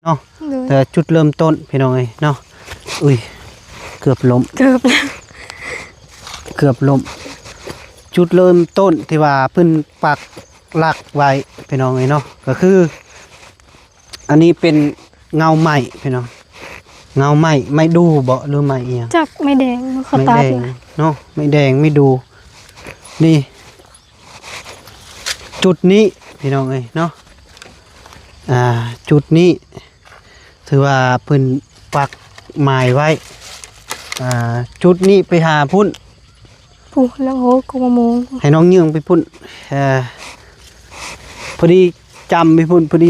เนาะแต่จุดเริ่มต้นพี่น้องเอ้ยเนาะอุ้ยเกือบล้มจุดเริ่มต้นที่ว่าเพิ่นปักหลักไว้พี่น้องเอ้ยเนาะก็คืออันนี้เป็นเงาไหม้พี่น้องเงาไหม้ไม่ดูบ่หรือไม่เอียงจักไม่แดงเขาตัดเนาะไม่แดงไม่ดูนี่จุดนี้พี่น้องเอ้ยเนาะจุดนี้ถือว่าเพิ่นปักหมายไว้จุดนี้ไปหาพุ่นปุ๊แล้วโหกมะม่วงให้น้องยืงไปพุ่นพอดีจำไปพุ่นพอดี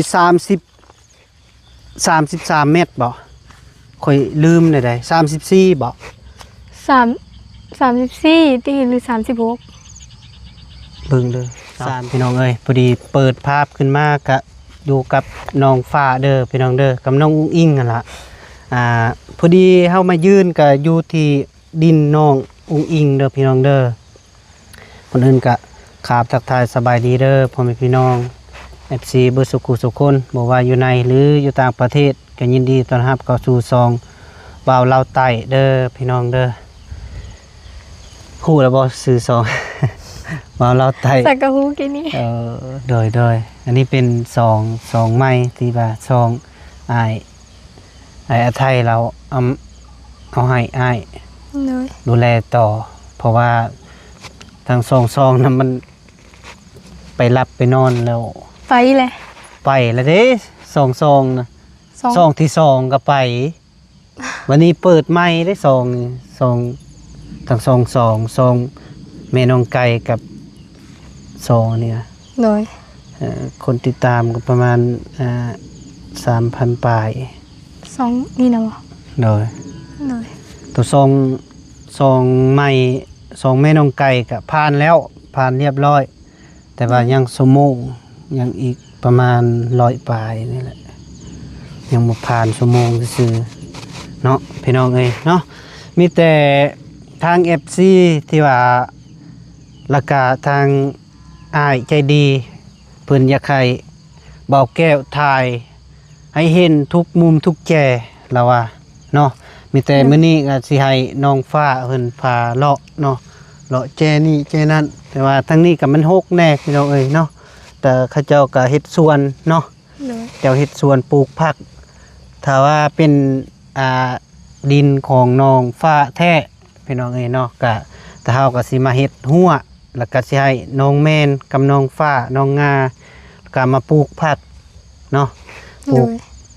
33 เมตรบ่ค่อยลืมได้34บ่34ตีหรือ36เบิ่งเลยพี่น้องเอ้ยพอดีเปิดภาพขึ้นมากะอยู่กับน้องฟ้าเด้อพี่น้องเด้อกับน้องอุ้งอิงนั่นล่ะพอดีเฮามายืนก็อยู่ที่ดินน้องอุ้งอิงเด้อพี่น้องเด้อคนอื่นก็ขาบทักทายสบายดีเด้อพ่อแม่พี่น้อง FC เบิดสุขุสุขคนบ่ว่าอยู่ในหรืออยู่ต่างประเทศก็ยินดีต้อนรับเข้าสู่ซองบ่าวลาวใต้เด้อพี่น้องเด้อฮู้แล้วบ่ชื่อซองบ่าวลาวใต้สักกะฮู้กินนี่โดยอันนี้เป็นซองไม้ที่ว่าซองอ้ายอาไทยเราเอาให้อ้ายดูแลต่อเพราะว่าทางซองนั้นมันไปรับไปนอนแล้วไปเลยไปแล้วเด้ซองนะซองที่2ก็ไปวันนี้เปิดใหม่ได้ซองทางซองแม่น้องไก่กับซองเนี่ยคนติดตามก็ประมาณ3,000 ปลาย2นี่นะบ่โดยตัวซองใหม่ซองแม่น้องไก่ก็ผ่านแล้วผ่านเรียบร้อยแต่ว่ายังชั่วโมงยังอีกประมาณ100 ปลายนี่แหละยังบ่ผ่านชั่วโมงซื่อเนาะพี่น้องเอ้ยเนาะมีแต่ทาง FC ที่ว่าแล้วก็ทางอ้ายใจดีเพิ่นอยากให้เบาแก้วถ่ายให้เห็นทุกมุมทุกแก่แล้วว่าเนาะมีแต่มื้อนี้ก็สิให้น้องฟ้าเพิ่นพาเลาะเนาะเลาะแจนี่แจนั่นแต่ว่าทางนี้ก็มันหกแน่พี่น้องเอ้ยเนาะแต่เขาเจ้าก็เฮ็ดสวนเนาะเจ้าเฮ็ดสวนปลูกผักถ้าว่าเป็นดินของน้องฟ้าแท้พี่น้องเอ้ยเนาะก็ถ้าเฮาก็สิมาเฮ็ดหัวแล้วก็สิให้น้องแม่นกับน้องฟ้าน้องงาก็มาปลูกผักเนาะ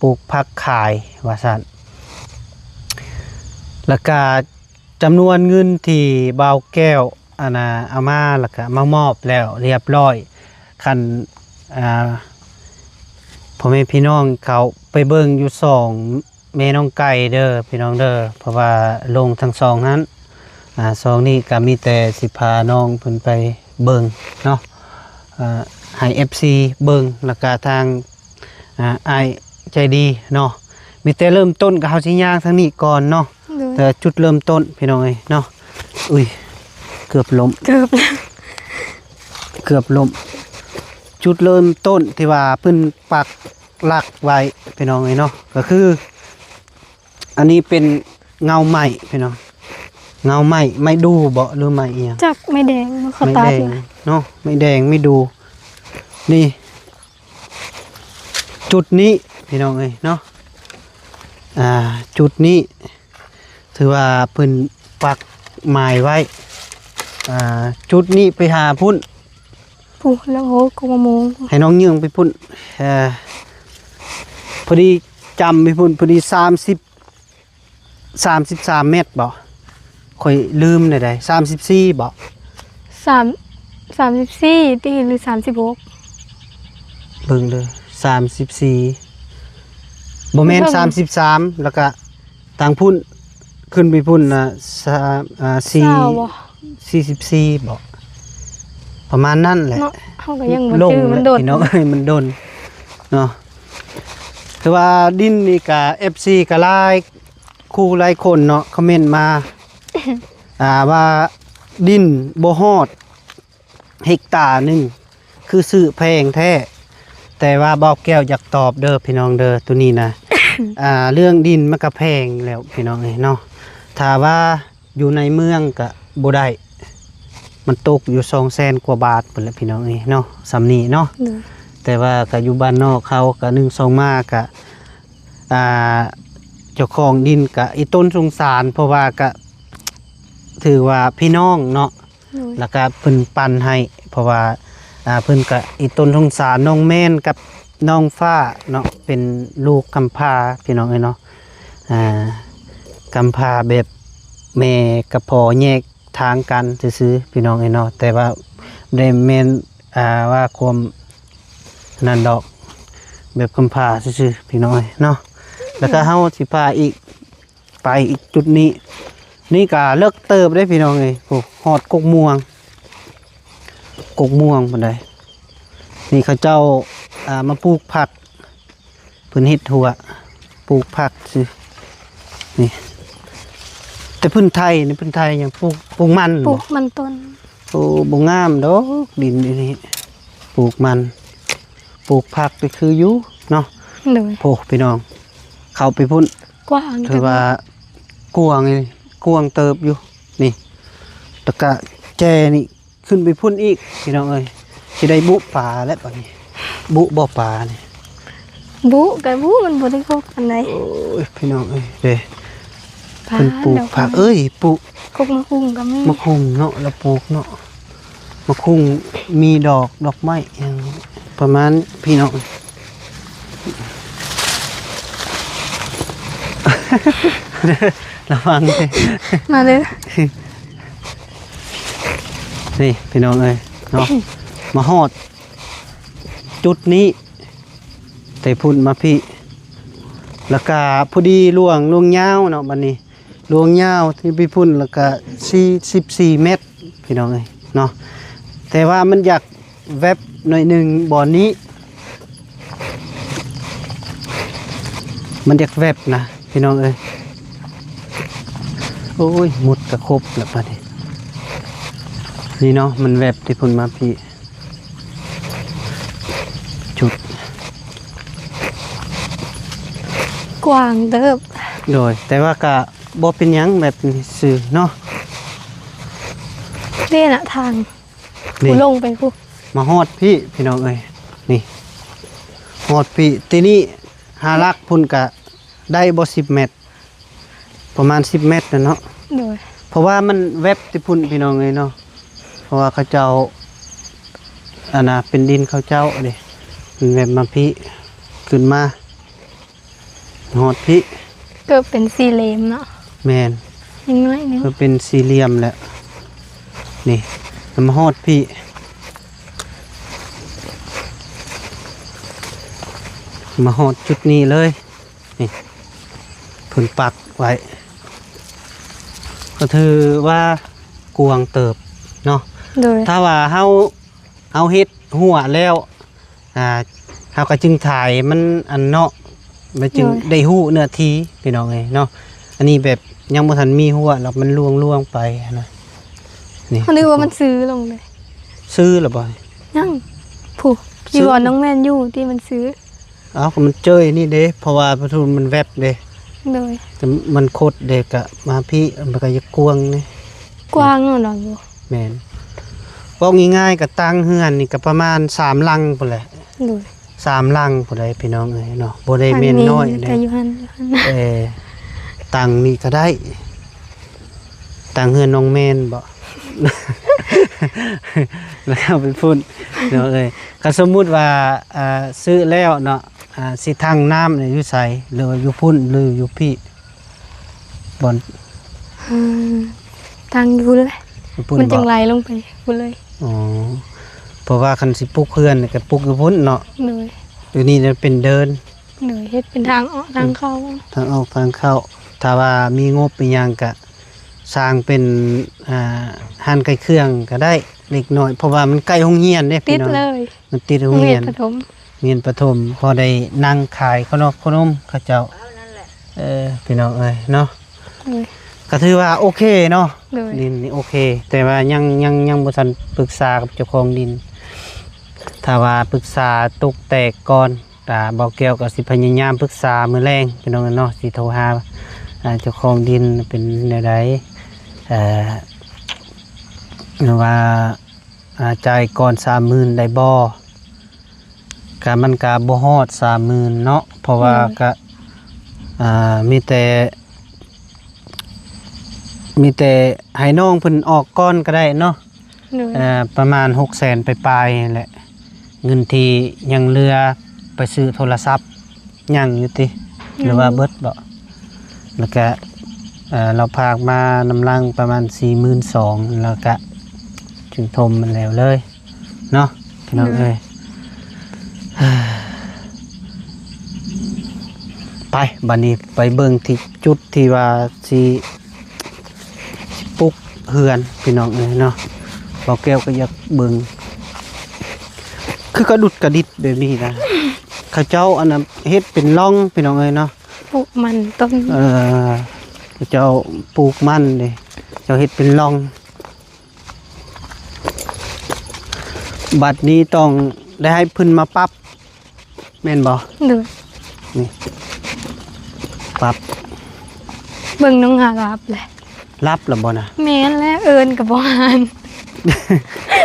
ปลูกผักขายว่าซั่นแล้วก็จำนวนเงินที่บ่าวแก้วเอามาแล้วก็มามอบแล้วเรียบร้อยคันพ่อแม่พี่น้องเขาไปเบิ่งอยู่2แม่น้องไก่เด้อพี่น้องเด้อเพราะว่าลงทั้ง2นั้น2นี้ก็มีแต่สิพาน้องเพิ่นไปเบิ่งเนาะให้ FC เบิ่งแล้วก็ทางอ้ายใจดีเนาะมีแต่เริ่มต้นก็เฮาสิย่างทางนี้ก่อนเนาะแต่จุดเริ่มต้นพี่น้องเอ้ยเนาะอุ้ยเกือบล้มจุดเริ่มต้นที่ว่าเพิ่นปักหลักไว้พี่น้องเอ้ยเนาะก็คืออันนี้เป็นเงาไหม้พี่น้องเงาไหม้ไม่ดูบ่หรือไม่เอียงจักไม่แดงเขาตัดเนาะไม่แดงไม่ดูนี่จุดนี้พี่น้องเอ้ยเนาะจุดนี้ถือว่าเพิ่นปักหมายไว้จุดนี้ไปหาพุ่นแล้วโหกมะม่วงให้น้องยืงไปพุ่นพอดีจำไปพุ่นพอดี33 เมตรบ่ค่อยลืมได้34บ่34ตีหรือ36เบิ่งเลย34บ่แม่น33แล้วก็ทางพุ่นขึ้นไปพุ่น44บ่ประมาณนั้นแหละเฮาก็ยังบ่จื้อมันโดนเนาะมันโดนเนาะคือว่าดินนี่ก็ FC ก็หลายคู่หลายคนเนาะคอมเมนต์มาว่าดินบ่ฮอดเฮกตาร์นึงคือซื้อแพงแท้แต่ว่าบ่าวแก้วอยากตอบเด้อพี่น้องเด้อตัวนี้นะ เรื่องดินมันก็แพงแล้วพี่น้องเอ้ยเนาะถ้าว่าอยู่ในเมืองก็บ่ได้มันตกอยู่200,000 กว่าบาทพุ่นแหละพี่น้องเอ้ยเนาะสำนี้เนาะ โดย แต่ว่าก็อยู่บ้านนอกเขาก็1-2มาก็เจ้าของดินก็อีต้นสงสารเพราะว่าก็ถือว่าพี่น้องเนาะ โดย แล้วก็เพิ่นปันให้เพราะว่าเพิ่นก็อีต้นสงสารน้องแม่นกับน้องฟ้าเนาะเป็นลูกกำพร้าพี่น้องเอ้ยเนาะกำพร้าแบบแม่กับพ่อแยกทางกันซื่อๆพี่น้องเอ้ยเนาะแต่ว่าได้แม่นว่าความนั่นดอกแบบกำพร้าซื่อๆพี่น้องเอ้ยเนาะแล้วก็เฮาสิพาอีกไปอีกจุดนี้นี่ก็เลิกเติบได้พี่น้องเอ้ยโอ้ฮอดกกม่วงปานใดนี่เขาเจ้ามาปลูกผักเพิ่นเฮ็ดถั่วปลูกผักซื่อนี่แต่พื้นไทยนี่พื้นไทยยังปลูกมัน ปลู บ่ กมันต้น โอ้บ่งามดอกดินนี่ปลูกมันปลูกผักไปคืออยู่เนาะ โดย โอ้พี่น้องเข้าไปพุ่น กว้าง ถือว่ากวางนี่กวางเติบอยู่นี่ตะกะแจนี่ขึ้นไปพุ่นอีกพี่น้องเอ้ยสิได้บุปลาแล้วบัดนี้บุบ่ปลานี่ บุกับบุมันบ่ได้ครบอันใด โอ้ยพี่น้องเอ้ยเด้ ผา เพิ่นปลูกผักเอ้ยปลูก กกมะฮุ่งก็มี มะคุงเนาะแล้วปลูกเนาะมะคุงมีดอกไม้อย่างประมาณพี่น้อง ระวังเด้ มาเลย นี่พี่น้องเอ้ยเนาะ มาฮอดจุดนี้แต่พุ่นมาพี่แล้วก็พอดีล่วงยาวเนาะบัดนี้ล่วงยาวที่พี่พุ่นแล้วก็14 เมตรพี่น้องเอ้ยเนาะแต่ว่ามันอยากแวบหน่อยหนึงบ่อนี้ มันอยากแวบนะพี่น้องเอ้ยโอ้ยหมุดกระครบแล้วบัดนี้นี่เนาะมันแวบที่พุ่นมาพี่จุด กว้างเติบ โดยแต่ว่าก็บ่เป็นหยังแบบนี้ซื่อเนาะ เล่นอะทาง นี่ ผู้ลงไปผู้ มาฮอดพี่น้องเอ้ยนี่ฮอดพี่ทีนี้หาลักพุ่นก็ได้บ่10 เมตร ประมาณ10 เมตรนะเนาะ โดย เพราะว่ามันแวบที่พุ่นพี่น้องเอ้ยเนาะเพราะว่าเขาเจ้าเป็นดินเขาเจ้าเด้มันแวบมาพี่ขึ้นมาฮอดพี่ เกิดเป็นสี่เหลี่ยมเนาะ แม่น ยังน้อยหนึง ก็เป็นสี่เหลี่ยมแหละนี่มันมาฮอดพี่มาฮอดจุดนี้เลยนี่เพิ่นปักไว้ก็ถือว่ากวางเติบเนาะ โดย ถ้าว่าเฮาเฮ็ดหัวแล้วเฮาก็จึงถ่ายมันอันเนาะมันจึงได้ฮู้เนื้อที่พี่น้องเอ้ยเนาะอันนี้แบบยังบ่ทันมีหัวแล้วมันล่วงไปนะนี่ เขานึกว่ามันซื้อลงเลย ซื้อหรือบ่ ยังผู้ ซื้ อยู่ อ บ่อนน้องแม่นอยู่ที่มันซื้อ เอ้าก็มันเจยนี่เด้เพราะว่าพระทุนมันแวบเด้ โดย แต่มันโคตรเด็กอะมาพี่มันก็จะกวงนี่ กว้างเนาะดอกอยู่ แม่นบอกง่ายๆก็ตั้งเฮือนนี่ก็ประมาณ3ลังพุ่นแหละ โดย 3ลังพุ่นได้พี่น้องเอ้ยเนาะบ่ได้แม่นน้อยเด้ แต่อยู่หั่น ตังนี่ก็ได้ตังเฮือนน้องแม่นบ่ แล้วเอาไปพุ่นเนาะเอ้ยก็สมมุติว่าซื้อแล้วเนาะสิทางน้ำเนี่ยอยู่ไสหรือว่าอยู่พุ่นหรืออยู่พี่บ่อน อืมทางอยู่เลย อยู่พุ่น มันจั บ่ งไหลลงไปพุ่นเลย อ๋อเพราะว่าคันสิปลูกเพื่อนนี่ก็ปลูกอยู่พุ่นเนาะ โดย อยู่นี่เนี่ยเป็นเดิน โดยเฮ็ดเป็นทางออกทางเข้า ทางออกทางเข้าถ้าว่ามีงบเป็นหยังก็สร้างเป็นห้านไก่เครื่องก็ได้เล็กน้อยเพราะว่ามันใกล้โรงเรียนเด้ ติ พี่ ด น้อง เลย มันติดโร โรง ง เรี เรี ย ย น นประถม เรียนประถมพอได้นั่งขายขนมเขาเจ้าพี่น้องเอ้ยเนาะ โดย ก็ถือว่าโอเคเนาะ โดย ดินนี่โอเค แต่ว่ายังบ่ทันปรึกษากับเจ้าของดินถ้าว่าปรึกษาตกแตกก่อน ตาเบาแก้วก็สิพยายามปรึกษามื้อแรงพี่น้องเนาะสิโทรหาเจ้าของดินเป็นแนวใดหรือว่าจ่ายก่อน 30,000 ได้บ่ก็มันก็บ่ฮอด 30,000 เนาะเพราะว่าก็มีแต่ให้น้องเพิ่นออกก่อนก็ได้เนาะ โดย ประมาณ 600,000 ปลายๆนี่แหละเงินที่ยังเหลือไปซื้อโทรศัพท์ยังอยู่ติหรือว่าเบิดบ่แล้วก็เราพากมานำลังประมาณ 42,000 แล้วก็ถึงทมมันแล้วเลยเนาะพี่น้องเอ้ยไปบัดนี้ไปเบิ่งที่จุดที่ว่าสิปลุกเฮือนพี่น้องเอ้ยเนาะบ่แก้วก็อยากเบิ่งคือกระดุดกระดิดแบบนี้นะเขาเจ้าอันนั้นเฮ็ดเป็นร่องพี่น้องเอ้ยเนาะ ปลูกมันต้น เขาเจ้าปลูกมันเด้เจ้าเฮ็ดเป็นร่อง บัดนี้ต้องได้ให้เพิ่นมาปรับแม่นบ่ โดย นี่ปรับ เบิ่งน้องหารับแหละ รับแล้วบ่นะ แม่นและเอิญกับบ่หาน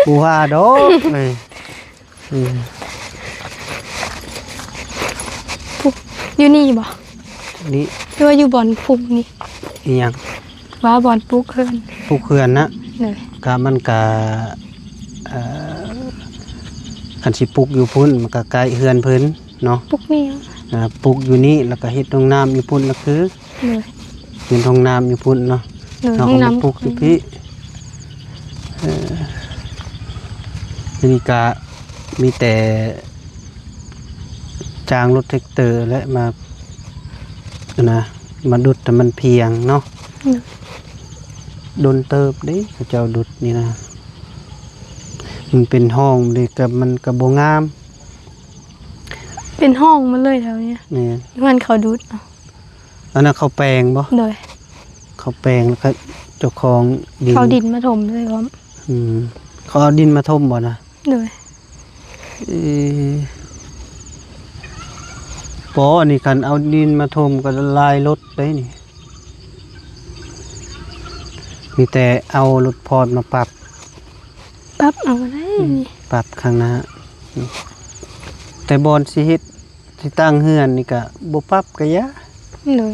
กูว่าดอกเอ้ย อยู่นี่บ่ นี่ หรือว่าอยู่บ่อนปลูกนี่ อีหยัง ว่าบ่อนปลูกเพิ่น ปลูกเฮือนนะ โดย ก็มันก็คันสิปลูกอยู่พุ่นมันก็ใกล้เฮือนเพิ่นเนาะ ปลูกนี่ ปลูกอยู่นี่แล้วก็เฮ็ดห้องน้ำอยู่พุ่นแล้วคือ โดย เป็นห้องน้ำอยู่พุ่นเนาะ โดย เรา ห้อง ก็มา น้ำ ปลูกอยู่พี่นี่ก็มีแต่จางรถแท็กเตอร์และมาดุดแต่มันเพียงเนาะโดนเติบเด้เขาเจ้าดุดนี่นะมันเป็นห้องเด็กกับมันกับโบงาม เป็นห้องมาเลยแถวเนี้ย นี่ มันเขาดูดเอา อันนั้นเขาแปลงบ่ โดย เขาแปลงแล้วก็เจ้าของดิน เขาดินมาถมเลยพร้อม เขาเอาดินมาถมบ่นะ โดย ปออันนี้กันเอาดินมาถมก็ลายรถได้นี่มีแต่เอารถพอดมาปรับ ปั๊บเอามาได้นี่ ปรับข้างหน้าแต่บอนสิเฮ็ดสิตั้งเฮือนนี่ก็บ่ปรับก็ยะ โดย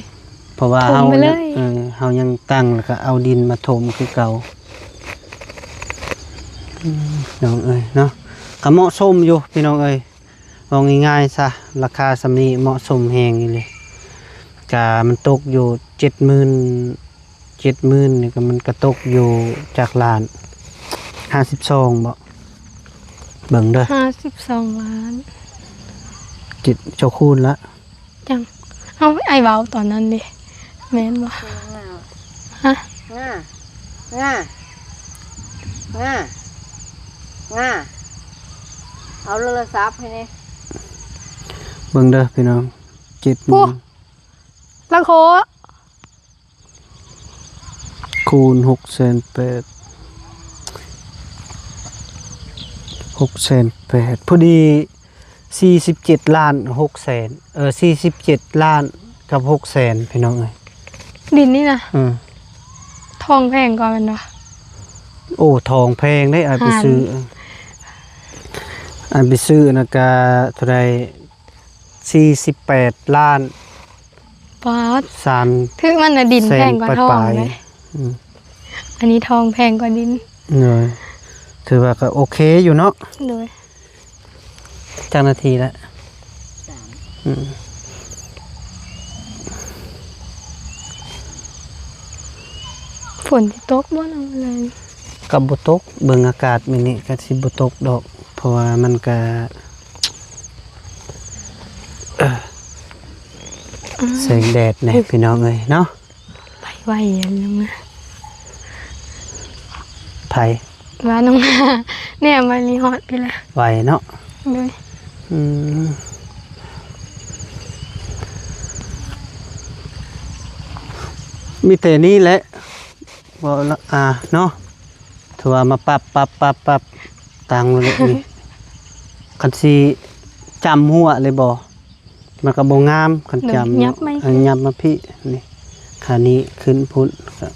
เพราะว่า ถม เฮา ไปเลย เฮายังตั้งแล้วก็เอาดินมาถมคือเก่าน้องเอ้ยเนาะก็เหมาะสมอยู่พี่น้องเอ้ยเอาง่ายๆซะราคาสำนี้เหมาะสมแฮงนี่เลยก็มันตกอยู่70,000นี่ก็มันก็ตกอยู่จากล้าน52บ่เบิ่งเด้อ 52 ล้าน จิตเจ้าคูณละ จังเอาไอ้เว้าตอนนั้นดิแม่นบ่ฮะ ง่าเอาโทรศัพท์ให้นี่ เบิ่งเด้อพี่น้อง70,000 ละโค คูณ6,800,000 6,800,000พอดี47,600,00047ล้านกับ600,000พี่น้องเอ้ย ดินนี่นะ อืม ทองแพงกว่ามันวะ โอ้ทองแพงได้อาไปซื้อนะก็เท่าใด48ล้าน ป๊าด 3 ถึงมันน่ะดินแพงกว่าทอง ปลาย เลย อืม อันนี้ทองแพงกว่าดิน เลยถือว่าก็โอเคอยู่เนาะ โดย จักนาทีแล้วอืม ฝนที่ตกบ่เอาเลย กับบ่ตกเบิ่งอากาศมื้อนี้ก็สิบ่ตกดอก เพราะว่ามันก็แสงแดดแน่พี่น้องเอ้ยเนาะ ไปไวอย่างนึงนะ ไผ ว่าน้องมาเนี่ยมันมีฮอตไปแล้ว ไหวเนาะ โดย อืมมีแต่นี้แหละบ่ละเนาะถือว่ามาปรับตังเลยนี่คันสิจำหัวเลยบ่ มันก็บ่งามคันจำ ยับไหม ยับมาพี่นี่ขานี้ขึ้นพุ่นก็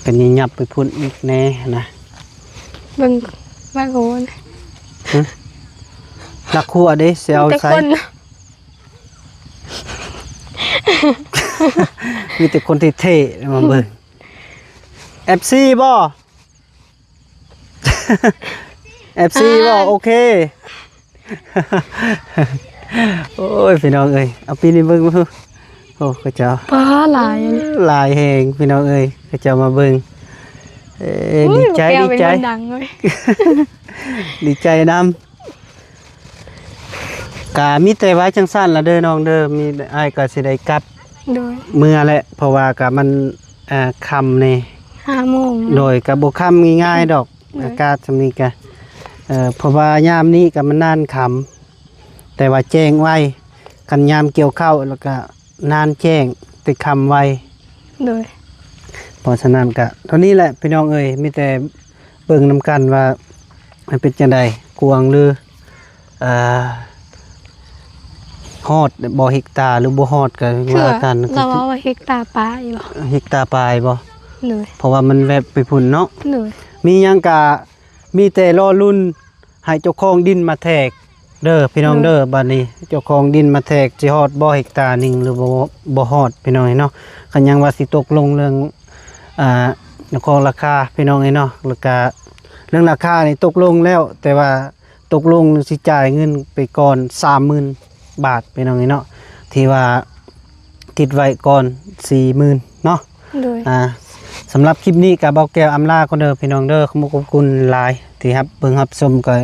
เป็นยับไปพุ่นอีกแน่นะ เบิ่งว่าโหน ลักครัวเด้สิเอา แต่ ใส่ คน มีแต่คนที่เท่มาเบิ่ง FC บ่ FC บ่โอเค โอ้ยพี่น้องเอ้ยเอาปีนี้เบิ่งมาโอ้เขาเจ้า ปลาหลายอันนี้ หลายแหงพี่น้องเอ้ยเขาเจ้ามาเบิ่งดีใจ แก้ว ดี เป็น ใจ คนดังเลย ดีใจนำกะมีแต่ไว้จังสั้นละเด้อน้องเด้อมีอ้ายก็สิได้กลับ โดย เมื่อแหละเพราะว่ากะมันค่ำนี่ 5 โมง โดยกะบ่ค่ำง่ายๆดอกอากาศซำนี้กะเพราะว่ายามนี้กะมันนานค่ำแต่ว่าแจ้งไว้คันยามเกี่ยวข้าวแล้วก็นานแจ้งแต่ค่ำไว้ โดย เพราะฉะนั้นก็เท่านี้แหละพี่น้องเอ้ยมีแต่เบิ่งนํกันว่ามันเป็นจังไดกวางหรือฮอดบ่เฮกตาร์หรือบ่ฮอดก็ คือ ว่ากัน เราเอาไว้เฮกตาร์ปลาอยู่บ่ เฮกตาร์ปลายบ่ โดย เพราะว่ามันแวบไปพุ่นเนาะ โดย มีหยังกะมีแต่รอรุ่นให้เจ้าของดินมาแทกเด้อพี่น้องเด้อบัดนี้เจ้าของดินมาแทกสิฮอดบ่เฮกตาร์หนึงหรือบ่ฮอดพี่น้องเนาะคันยังว่าสิตกลงเรื่องของราคาพี่น้องเนาะแล้วก็เรื่องราคานี่ตกลงแล้ว แต่ว่าตกลงสิจ่ายเงินไปก่อน 30,000 บาทพี่น้องเนาะที่ว่าคิดไว้ก่อน 40,000เนาะ โดย สำหรับคลิปนี้กับเบาแก้วอำลาคนเด้อพี่น้องเด้อขอบคุณหลายที่ครับเบิ่งรับชมก็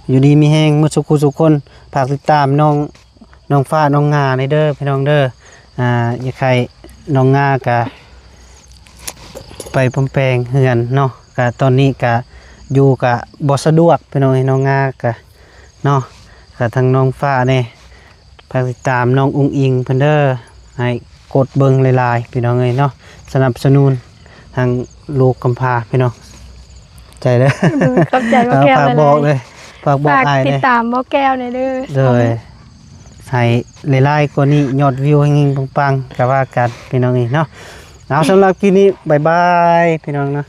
อยู่ดีมีแฮงมื้อสุขคนฝากติดตามน้องฟ้าน้องงาในเด้อพี่น้องเด้ออย่าใครน้องงาก็ไปปมแปลงเฮือนเนาะก็ตอนนี้ก็อยู่ก็บ่สะดวกพี่น้องให้น้องงาก็เนาะก็ทางน้องฟ้าเนี่ยฝากติดตามน้องอุงอิงเพิ่นเด้อให้กดเบิ่งหลายๆพี่น้องเอ้ยเนาะสนับสนุนทางลูกกำพร้าพี่น้องใจเด้อ ขอบใจบ่แก้ว ฝาก เลย บอกเลยฝากบอก ฝาก อ้าย ติด เลย ตามบ่แก้วหน่อยเด้อ เลยให้หลายๆกว่านี้ยอดวิวให้เฮงๆปังๆก็ว่ากันพี่น้องนี่เนาะเอาสำหรับคลิปนี้บ๊ายบายพี่น้องเนาะ